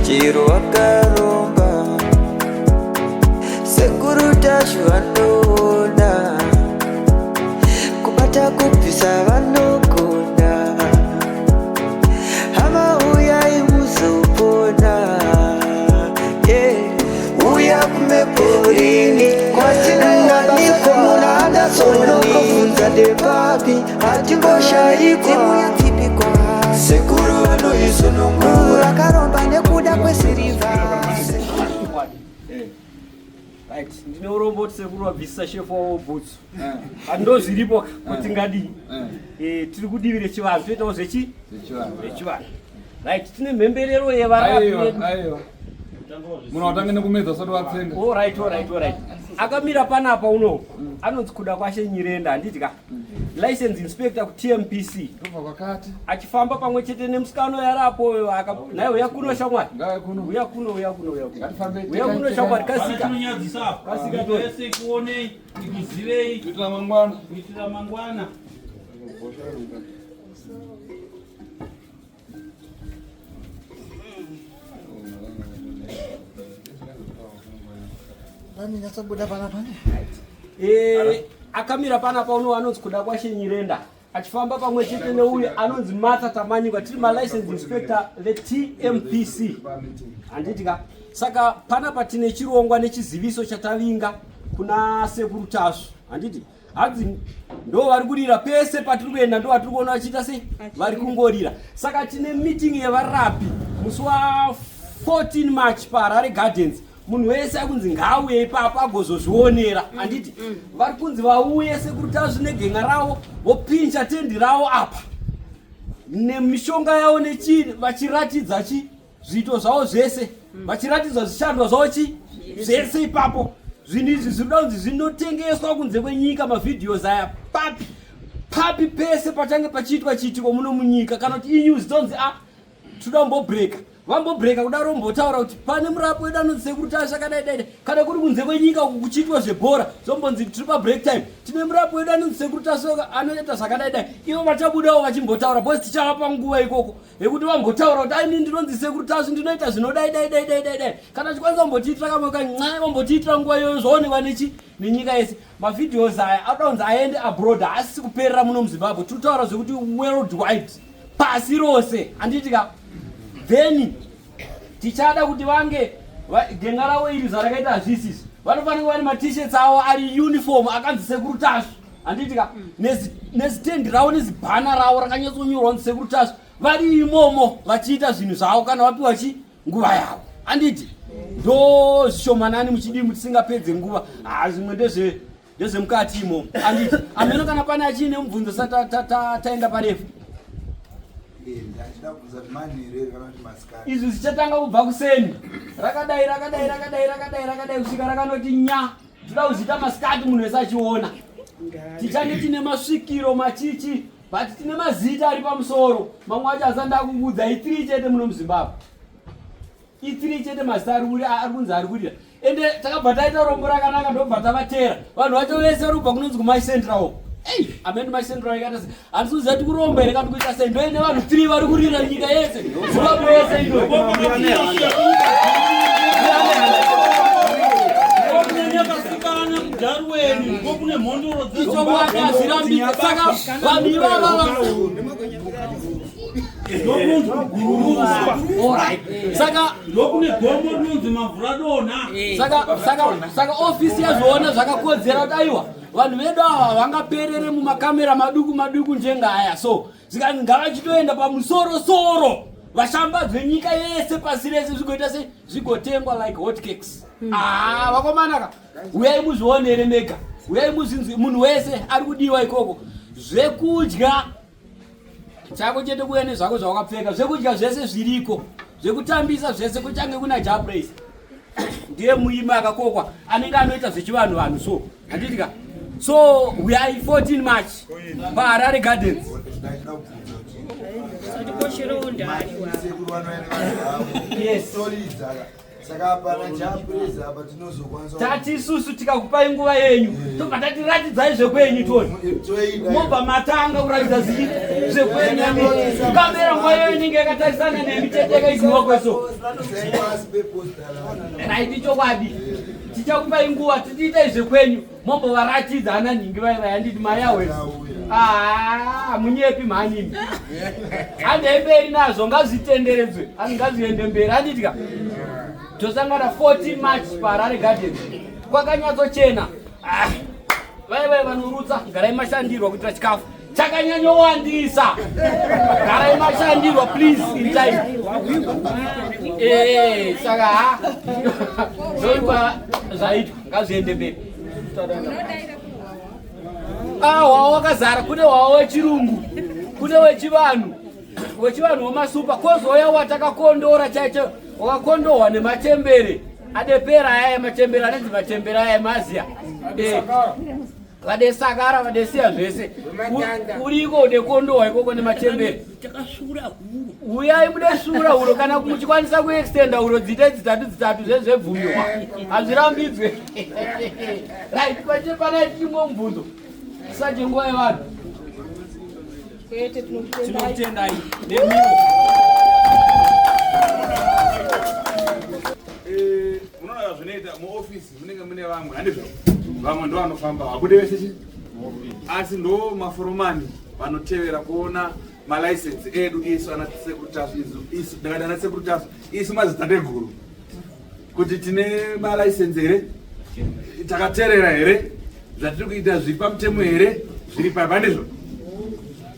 chiro wakaromba sekuru tashu vanoda kubata kubvisa vanogona hama uyai muzopona uya kumeporini kwatinananikwa munadasonokovunza ndepapi hatingoshaikwa sekuru vanoisonongura karomba nekuda kwesiriva. Right, ndinourombo sekuru wabvisisa shefu wawo bhutsu ando zviripo kuti ngadii tiri kudivire chivanhu toitawo zvechivanhu. Right, tine mhemberero yevarapi munotanga nekumedza usati watsenga. Alright. Akamira panapa uno anonzi kuda kwashe Nyirenda handiti license inspector kuTMPC achifamba pamwe chete nemusikano yarapo naye uya kuno shamwari uya kuno shamwari kasika tose kuone tikuzivei kuitira mangwana. Akamira panapa uno anonzi kuda kwashe Nyirenda achifamba pamwe chete neuyo anonzi Martha Tamanyika tiri license inspector veTMPC handitika. Saka panapa tine chirongwa nechiziviso chatavinga kuna sekuru tasu handiti hadzi ndo vari kurira pese patiri kuenda ndo vatiri kuona vachiita sei vari kungorira. Saka tine meeting yevarapi musi wa 14 March paHarare Gardens. Munhu wese akunzi ngauye ipapo agozozvionera handiti vari kunzi vauye sekuru tasu negenga ravo vopincha tendi ravo apa nemishonga yavo nechii vachiratidza zviito zvavo zvese vachiratidza zvishandwa zvavo zvese ipapo. Zvinhu izvi zvinoda kunzi zvinotengeswa kunze kwenyika mavhidhios aya papi pese pachange pachiitwa chiitiko muno munyika kana kuti inews tonzi toda kumbobreaka vambobreaka kudaro mbotaura kuti pane murapo wedu anonzi sekuru tasu akadai kana kuri kunze kwenyika kuchiitwa zvebhora zombonzi tiri pabreak time tine murapo wedu anonzi sekuru tasu anoita zvakadai ivo vachabudawo vachimbotaura bhosi tichavapa nguva ikoko yekuti vambotaura kuti aini ndinonzi sekuru tasu ndinoita zvinodai kana chikwanisa kumbotiitira kamwe kan'ai vambotiitira nguva iyoyo zvaonekwa nenyika yese. Mavhidhios aya adanzi aende abroad haasisi kuperera muno muZimbabwe tiri kutaura zvekuti worldwide pasi rose handitika. Then tichada kuti vange genga ravo iri zvarakaita hazvisisi vanofanira kuva nematishets avo ari uniform akanzi sekuru tasu handitika nezitendi ravo nezibhana ravo rakanyatsonyorwa kunzi sekuru tasu vari imomo vachiita zvinhu zvavo kana vapiwa nguva yavo handiti ndo zvishomanani muchidimbu tisingapedze nguva zvimwe ndezvemukati imomo handiti ameno kana pane achiine mubvunzo taenda parefu izvi zvichatanga kubva kuseni rakadai kusvika rakanoti nya toda kuzita masikati munhu wese achiona tichange tine masvikiro machichi but tine mazita ari pamusoro mamwe acho asanda kuudza i3 chete muno muZimbabwe i3 chete mazita ari kunzi ari kurira ende takabva taita rombo rakanaka ndobva tavatera vanhu vacho vese rubva kunonzi kumaicentral amene macentral ikata handisi kuziva kuti kuromba here kana kuita sei ndoine vanhu 3 vari kurira nyika yese Zimbabwe yese yakasikana mudarweni kokune mhondoro dzezvirambika saka vanhu ivava saka ndokune gombo rinonzi mavhura donha saka ofisi yazvoona zvakakodzera kuti aiwa vanhu vedu ava vangaperere mumakamera maduku njengaya so zikanzi ngavachitoenda pamusorosoro vashambadzwe nyika yese pasi rese zvigoita sei zvigotengwa like hot cakes. Vakomanaka uyai muzvionere mega uyai muzinzwi munhu wese ari kudiwa ikoko zvekudya chako chete kuya nezvako zvawakapfeka zvekudya zvese zviriko zvekutambisa zvese kuchange kuna Jabrace ndiye muimba akakokwa anenge anoita zvechivanhu so handitika. So we are 14 March paHarare Gardens. Yes. Tati isusu tikakupai nguva yenyu tobva tatiratidzai zvekwenyu toni mobva matanga kuratidza zvekwenyu kamera nguva yenyu inenge yakatarisana nemicheche yakaisiwa kweso. Right, chokwadi. Tichakupai nguva tichiita izve kwenyu mombovaratidza ana nhingi vayanditi mayawe. Munyepi mhanini. Handei mberi nazvo ngazvitenderedzwe. Ngaziende mberi handitika. Tosangana 14 March paHarare Gardens. Kwakanyatsochena. Vai vanorutsa garai mashandirwa kuitira chikafu. Chakanyanyowandisa. Garai mashandirwa please in time. Saka zoipa zaitwa ngazviende mberi. Hwawa wakazara kune hwawa wechirungu, kune wechivanhu wemasupa, kwozouya watakakondora chaicho wakakondohwa nematembere adepera aya matembere anenzi matembere aya emaziya vadesakara vadesiya zvese uriko udekondohwa ikoko nematembere uyai mude sura uro kana muchikwanisa kuextenda uro dzite dzitatu zvezvebvumirwa hazvirambidzwe. Right, kwache pana chimwe mubvunzo tisati nguva yevanhu tinotendai nemiwo munoona zvinoita muofisi munenge mune vamwe handizvo vamwe ndo vanofamba habude vese asi ndo maforomani vanotevera kuona malaisensi edu isu ana sekuritas isu mazita ndeguru kuti tine malaisensi here takateerera here zvatiri kuita zviri pamutemo here zviri paipa handizvo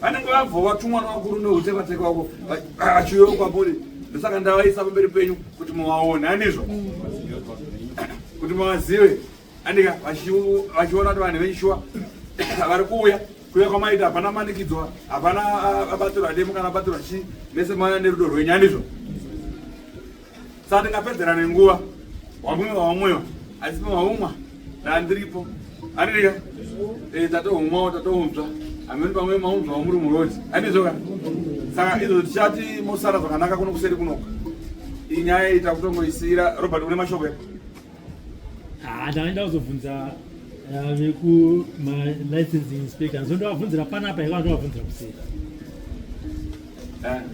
vanenge vabva vatumwa navakuru neutekateka wako achiuyewo kwamuri ndosaka ndavaisa pamberi penyu kuti muvaone handizvo kuti muvazive andika vachiona kuti vanhu vechishuwa vari kuuya kwamaita hapana manikidzwa hapana abatirwa demo kana abatirwa chii mese mauya nerudo rwenyu handizvo. Saka tingapedzerana nguva wamwiwa asi pamaumwa ndandiripo handidika tatohumwawo tatounzva amweni pamwe maunzva wamuri murodi handizvoka. Saka izvo tichati mosara zvakanaka kuno kuseri kunoka inyaya ita kutongoisira. Robert une mashoko eko? Ndaenda kuzobvunza veku-licensing inspector ndovabvunzira panapa iko ndovabvunzira kuseri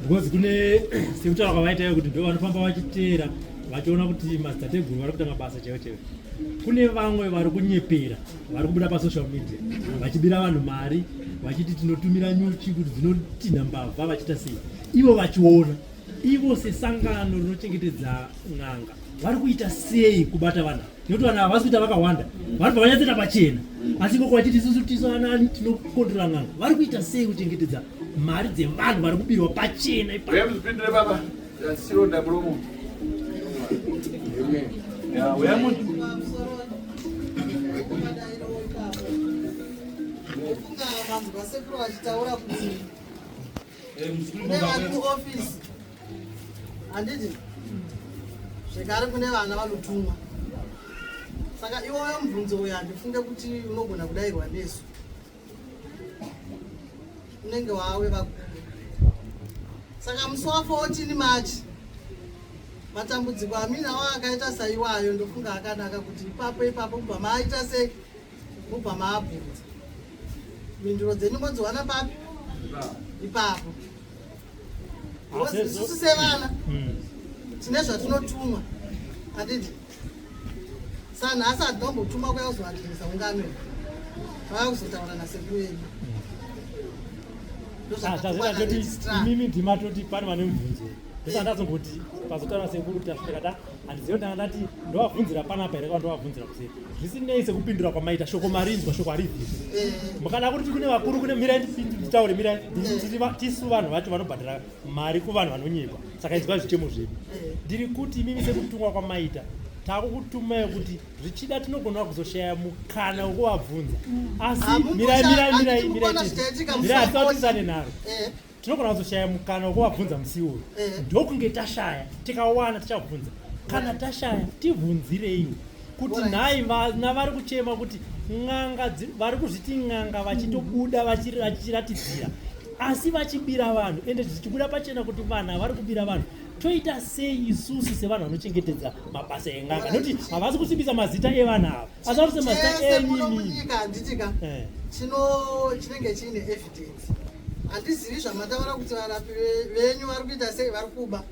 because kune sekutaura kwavaitayo kuti ndo vanofamba vachiteera vachiona kuti madzitateguru vari kuita mabasa chaivo chaivo. Kune vamwe vari kunyepera vari kubuda pasocial media vachibira vanhu mari vachiti tinotumira nyuchi kuti dzinotinha mbavha vachiita sei. Ivo vachiona ivo sesangano rinochengetedza n'anga vari kuita sei kubata vanhu nekuti vanhu havasi kuita vakawanda vanobva vanyatseta pachena asi koko vachiti isusu tiso anani tinokondora n'anga vari kuita sei kuchengetedza mari dzevanhu vari kubirwa pachena ipapindire baba sironda muromo vanhu vasekuru vachitaura kuti kune vari kuofisi handiti zvekare kune vana vanotumwa. Saka iwoyo mubvunzo uyu handifunge kuti unogona kudayirwa nesu unenge wawe vakuru. Saka musi wa 14 March matambudziko aminawo akaita saiwayo ndofunga akanaka kuti ipapo mubva maaita sei mubva maabvunza minduro dzenyu modziwana papi ipapo. Isusu sevana tine zvatinotumwa handiti sanhasi hatinombotumwa kuya kuzovatengesa ungano vaya kuzotaura nasekuru yedu mimi ndimatoti pane vane mubvunzo ndosandazongoti pazotaura sekuru kuti asvikata handizivo ndanga ndati ndovabvunzira panapa here kwandovabvunzira kuseri zvisinei sekupindura kwamaita shoko marinzwa shoko haridzivi mukada kuti kune vakuru kune mirai nditaure mirai tisu vanhu vacho vanobhadhara mari kuvanhu vanonyekwa saka inzwa zvitemo zvedu ndiri kuti mimi sekutumwa kwamaita takukutumai kuti zvichida tinogona kuzoshaya mukana wekuvabvunza asi mirai atautisane naro tinogona kuzoshaya mukana wekuvabvunza musi uyu ndokunge tashaya tikawana tichabvunza kana tashaya tibvunzireiwo kuti nhai vana vari kuchema kuti n'anga vari kuzviti n'anga vachitobuda vachiratidzira asi vachibira vanhu ende zvichibuda pachena kuti vana vari kubira vanhu toita sei isusu sevanhu vanochengetedza mabasa enganga nokuti havasi kusimbisa mazita evanhu ava asi vari semazita enyika handitika chinenge chiine evidence handizivi zvamataura kuti varapi venyu vari kuita sei, vari kuba.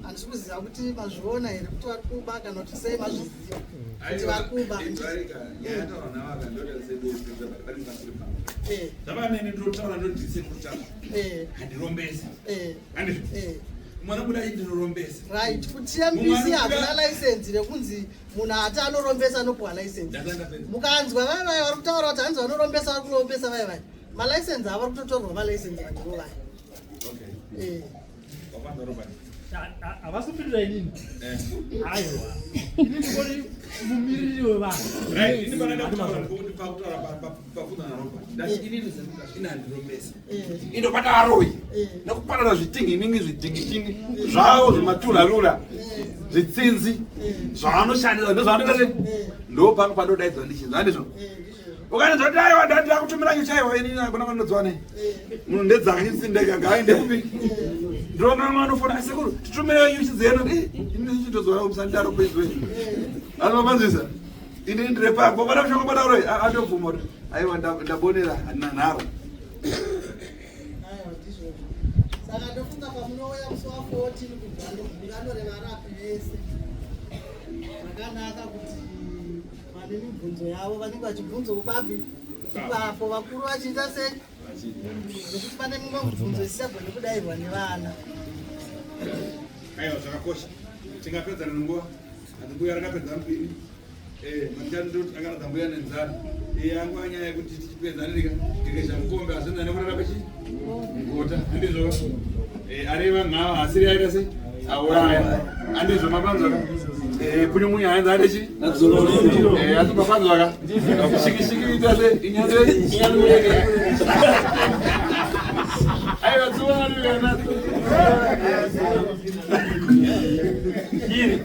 Handisi kuziva kuti mazviona here kuti vari kuba kana kuti sei, mazviziva kuti vari kuba. Zvavamene ndinotaura ndodise kutaura. Handirombesi. Mwana kudai ndinorombesa. Right, kuti TMPC hakuna license rekunzi munhu ati anorombesa anopuwa license. Mukanzwa vai vari kutaura kuti hanzi vanorombesa vari kurombesa vai. Malicense ava vari kutotorwa malicense vanhuvo vai. Okay. Wapanda Robert. Havasi kupindira inini. Aiwa. Ini ndikoni mumiriri wevanhu. Right, ini vanada kutaura kuti pakutaura pafunda na Robert. Ndachi inini ina ndirombesa. Indobata aroi. Nekupanana zvitingi zvitingi zvavo zvimaturarura zvitsinzi zvaanoshandisa ndozvaanoita sei ndo pano panodaidzwa ndichinzi handizvo ukanzi kuti aiwa ndati akutumiranyu chaiwa inini akuna kwandinodzwa nei munhu ndedzaka chitsindeka ngaaende kupi ndinoona mwana anofona sekuru titumire nyuchi dzenu inini chitozwa musandaro kwezwe anomanzisa inini ndire pangu bana kushoko bana roi andobvuma kuti aiwa ndabonera handina nharo. Saka ndofunga pamunouya musi wa14 kuganore varapi vese zvakanaka kuti vane mibvunzo yavo vanenge vachibvunza upapi ipapo vakuru vachiita sei nekuti pane mimwe mibvunzo isisagone kudairwa nevana. Aiwa zvakakosha tingapedzana nenguva mbuya rakapedza mupini matandoti akanadza mbuya nenzara yangu anyaya yekuti tichipedzana ndikesha mukombe azvinza nekurara ngota handizvo areva nhava asiri aita se auraya handizvo mapanzwaka punyumunya hanza adechi asi mapanzwaka shikishiki ita se inyanzeyeke aiwa tsiwanarikana iri